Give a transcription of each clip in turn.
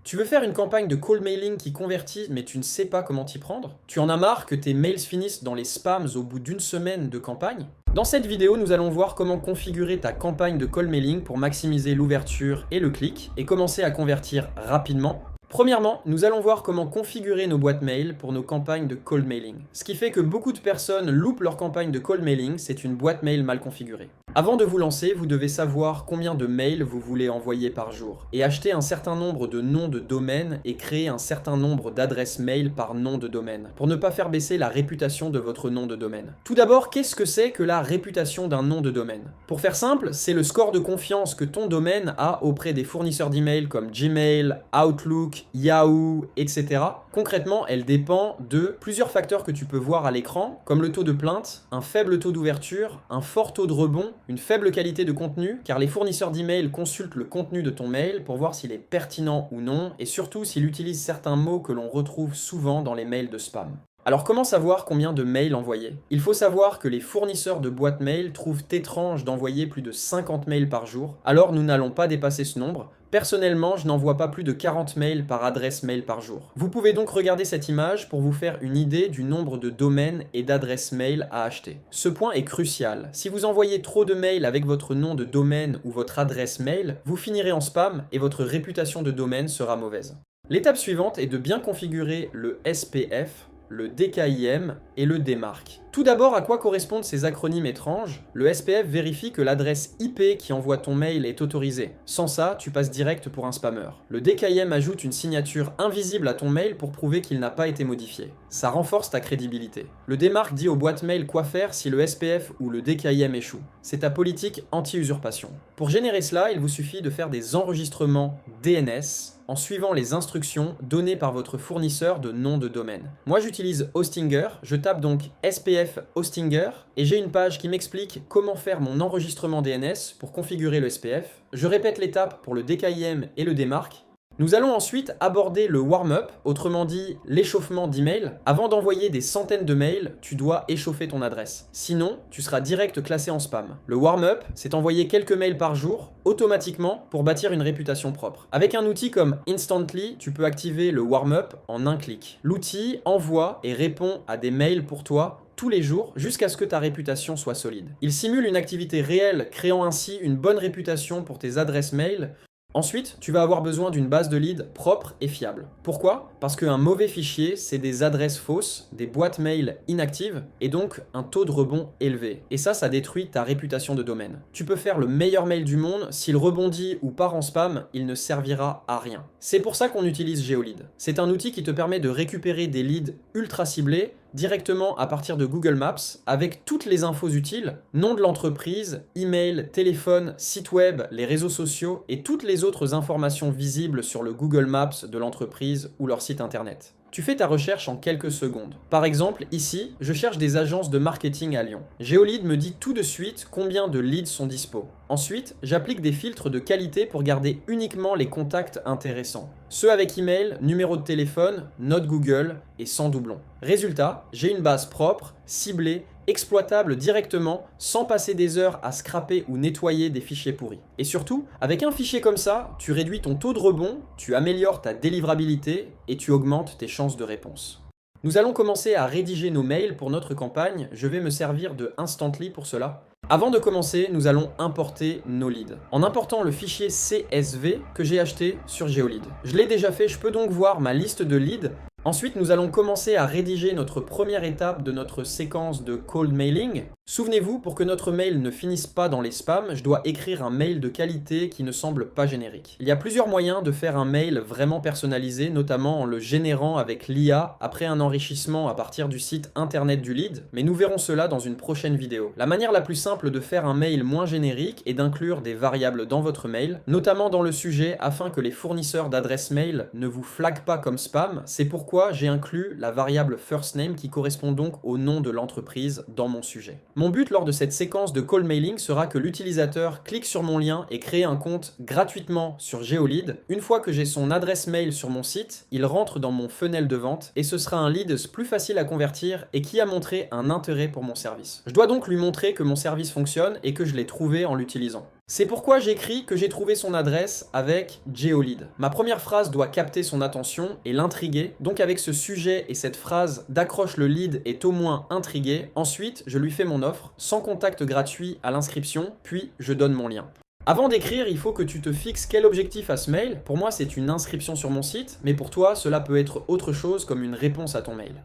Tu veux faire une campagne de cold mailing qui convertit, mais tu ne sais pas comment t'y prendre? Tu en as marre que tes mails finissent dans les spams au bout d'une semaine de campagne? Dans cette vidéo, nous allons voir comment configurer ta campagne de cold mailing pour maximiser l'ouverture et le clic et commencer à convertir rapidement. Premièrement, nous allons voir comment configurer nos boîtes mail pour nos campagnes de cold mailing. Ce qui fait que beaucoup de personnes loupent leur campagne de cold mailing, c'est une boîte mail mal configurée. Avant de vous lancer, vous devez savoir combien de mails vous voulez envoyer par jour et acheter un certain nombre de noms de domaine et créer un certain nombre d'adresses mail par nom de domaine pour ne pas faire baisser la réputation de votre nom de domaine. Tout d'abord, qu'est-ce que c'est que la réputation d'un nom de domaine? Pour faire simple, c'est le score de confiance que ton domaine a auprès des fournisseurs d'email comme Gmail, Outlook, Yahoo, etc. Concrètement, elle dépend de plusieurs facteurs que tu peux voir à l'écran, comme le taux de plainte, un faible taux d'ouverture, un fort taux de rebond, une faible qualité de contenu, car les fournisseurs d'email consultent le contenu de ton mail pour voir s'il est pertinent ou non, et surtout s'il utilise certains mots que l'on retrouve souvent dans les mails de spam. Alors comment savoir combien de mails envoyer? Il faut savoir que les fournisseurs de boîtes mail trouvent étrange d'envoyer plus de 50 mails par jour, alors nous n'allons pas dépasser ce nombre. Personnellement, je n'envoie pas plus de 40 mails par adresse mail par jour. Vous pouvez donc regarder cette image pour vous faire une idée du nombre de domaines et d'adresses mail à acheter. Ce point est crucial. Si vous envoyez trop de mails avec votre nom de domaine ou votre adresse mail, vous finirez en spam et votre réputation de domaine sera mauvaise. L'étape suivante est de bien configurer le SPF, le DKIM et le DMARC. Tout d'abord, à quoi correspondent ces acronymes étranges? Le SPF vérifie que l'adresse IP qui envoie ton mail est autorisée. Sans ça, tu passes direct pour un spammer. Le DKIM ajoute une signature invisible à ton mail pour prouver qu'il n'a pas été modifié. Ça renforce ta crédibilité. Le DMARC dit aux boîtes mail quoi faire si le SPF ou le DKIM échoue. C'est ta politique anti-usurpation. Pour générer cela, il vous suffit de faire des enregistrements DNS en suivant les instructions données par votre fournisseur de nom de domaine. Moi j'utilise Hostinger, je tape donc SPF Hostinger et j'ai une page qui m'explique comment faire mon enregistrement DNS pour configurer le SPF. Je répète l'étape pour le DKIM et le DMARC. Nous allons ensuite aborder le warm-up, autrement dit l'échauffement d'email. Avant d'envoyer des centaines de mails, tu dois échauffer ton adresse. Sinon, tu seras direct classé en spam. Le warm-up, c'est envoyer quelques mails par jour, automatiquement, pour bâtir une réputation propre. Avec un outil comme Instantly, tu peux activer le warm-up en un clic. L'outil envoie et répond à des mails pour toi tous les jours jusqu'à ce que ta réputation soit solide. Il simule une activité réelle, créant ainsi une bonne réputation pour tes adresses mail. Ensuite, tu vas avoir besoin d'une base de leads propre et fiable. Pourquoi? Parce qu'un mauvais fichier, c'est des adresses fausses, des boîtes mail inactives et donc un taux de rebond élevé. Et ça détruit ta réputation de domaine. Tu peux faire le meilleur mail du monde, s'il rebondit ou part en spam, il ne servira à rien. C'est pour ça qu'on utilise Geolead. C'est un outil qui te permet de récupérer des leads ultra ciblés directement à partir de Google Maps avec toutes les infos utiles, nom de l'entreprise, email, téléphone, site web, les réseaux sociaux et toutes les autres informations visibles sur le Google Maps de l'entreprise ou leur site internet. Tu fais ta recherche en quelques secondes. Par exemple, ici, je cherche des agences de marketing à Lyon. Geolead me dit tout de suite combien de leads sont dispo. Ensuite, j'applique des filtres de qualité pour garder uniquement les contacts intéressants. Ceux avec email, numéro de téléphone, note Google et sans doublon. Résultat, j'ai une base propre, ciblée, exploitable directement sans passer des heures à scraper ou nettoyer des fichiers pourris. Et surtout, avec un fichier comme ça, tu réduis ton taux de rebond, tu améliores ta délivrabilité et tu augmentes tes chances de réponse. Nous allons commencer à rédiger nos mails pour notre campagne, je vais me servir de Instantly pour cela. Avant de commencer, nous allons importer nos leads. En important le fichier CSV que j'ai acheté sur Geolead. Je l'ai déjà fait, je peux donc voir ma liste de leads. Ensuite, nous allons commencer à rédiger notre première étape de notre séquence de cold mailing. Souvenez-vous, pour que notre mail ne finisse pas dans les spams, je dois écrire un mail de qualité qui ne semble pas générique. Il y a plusieurs moyens de faire un mail vraiment personnalisé, notamment en le générant avec l'IA après un enrichissement à partir du site internet du lead, mais nous verrons cela dans une prochaine vidéo. La manière la plus simple de faire un mail moins générique est d'inclure des variables dans votre mail, notamment dans le sujet afin que les fournisseurs d'adresses mail ne vous flaguent pas comme spam. C'est pourquoi j'ai inclus la variable first name qui correspond donc au nom de l'entreprise dans mon sujet. Mon but lors de cette séquence de cold mailing sera que l'utilisateur clique sur mon lien et crée un compte gratuitement sur Geolead. Une fois que j'ai son adresse mail sur mon site, il rentre dans mon funnel de vente et ce sera un lead plus facile à convertir et qui a montré un intérêt pour mon service. Je dois donc lui montrer que mon service fonctionne et que je l'ai trouvé en l'utilisant. C'est pourquoi j'écris que j'ai trouvé son adresse avec Geolead. Ma première phrase doit capter son attention et l'intriguer, donc avec ce sujet et cette phrase d'accroche le lead est au moins intrigué, ensuite je lui fais mon offre, sans contact gratuit à l'inscription, puis je donne mon lien. Avant d'écrire, il faut que tu te fixes quel objectif à ce mail. Pour moi, c'est une inscription sur mon site, mais pour toi, cela peut être autre chose comme une réponse à ton mail.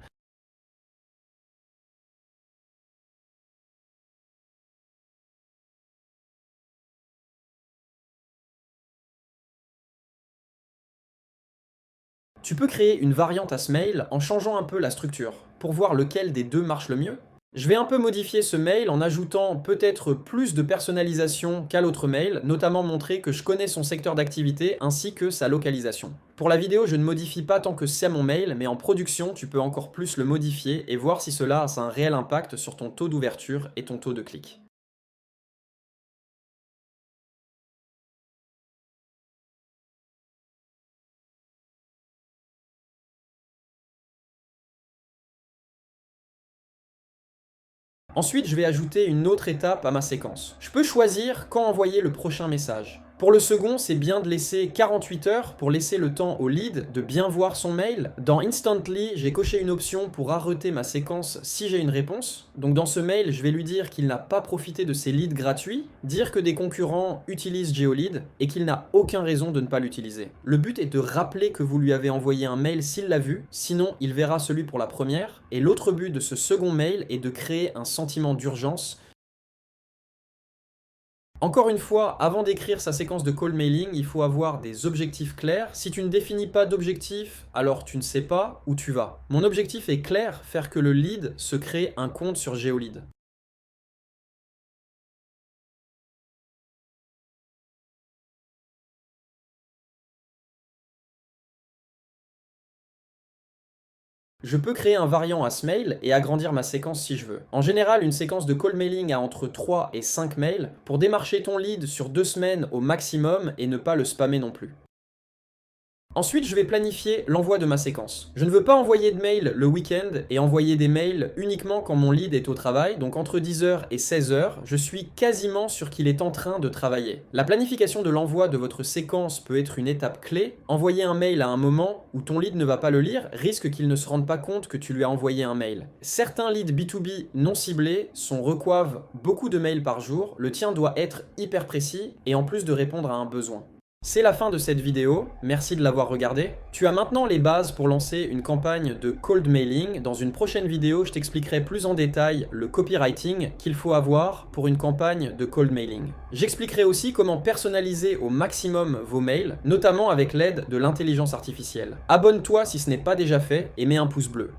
Tu peux créer une variante à ce mail en changeant un peu la structure, pour voir lequel des deux marche le mieux. Je vais un peu modifier ce mail en ajoutant peut-être plus de personnalisation qu'à l'autre mail, notamment montrer que je connais son secteur d'activité ainsi que sa localisation. Pour la vidéo, je ne modifie pas tant que c'est mon mail, mais en production, tu peux encore plus le modifier et voir si cela a un réel impact sur ton taux d'ouverture et ton taux de clic. Ensuite, je vais ajouter une autre étape à ma séquence. Je peux choisir quand envoyer le prochain message. Pour le second, c'est bien de laisser 48 heures pour laisser le temps au lead de bien voir son mail. Dans Instantly, j'ai coché une option pour arrêter ma séquence si j'ai une réponse. Donc dans ce mail, je vais lui dire qu'il n'a pas profité de ses leads gratuits, dire que des concurrents utilisent Geolead et qu'il n'a aucune raison de ne pas l'utiliser. Le but est de rappeler que vous lui avez envoyé un mail s'il l'a vu, sinon il verra celui pour la première. Et l'autre but de ce second mail est de créer un sentiment d'urgence. Encore une fois, avant d'écrire sa séquence de call mailing, il faut avoir des objectifs clairs. Si tu ne définis pas d'objectif, alors tu ne sais pas où tu vas. Mon objectif est clair, faire que le lead se crée un compte sur Geolead. Je peux créer un variant à ce mail et agrandir ma séquence si je veux. En général, une séquence de call mailing a entre 3 et 5 mails pour démarcher ton lead sur 2 semaines au maximum et ne pas le spammer non plus. Ensuite, je vais planifier l'envoi de ma séquence. Je ne veux pas envoyer de mail le week-end et envoyer des mails uniquement quand mon lead est au travail, donc entre 10h et 16h, je suis quasiment sûr qu'il est en train de travailler. La planification de l'envoi de votre séquence peut être une étape clé. Envoyer un mail à un moment où ton lead ne va pas le lire risque qu'il ne se rende pas compte que tu lui as envoyé un mail. Certains leads B2B non ciblés reçoivent beaucoup de mails par jour, le tien doit être hyper précis et en plus de répondre à un besoin. C'est la fin de cette vidéo, merci de l'avoir regardée. Tu as maintenant les bases pour lancer une campagne de cold mailing. Dans une prochaine vidéo, je t'expliquerai plus en détail le copywriting qu'il faut avoir pour une campagne de cold mailing. J'expliquerai aussi comment personnaliser au maximum vos mails, notamment avec l'aide de l'intelligence artificielle. Abonne-toi si ce n'est pas déjà fait et mets un pouce bleu.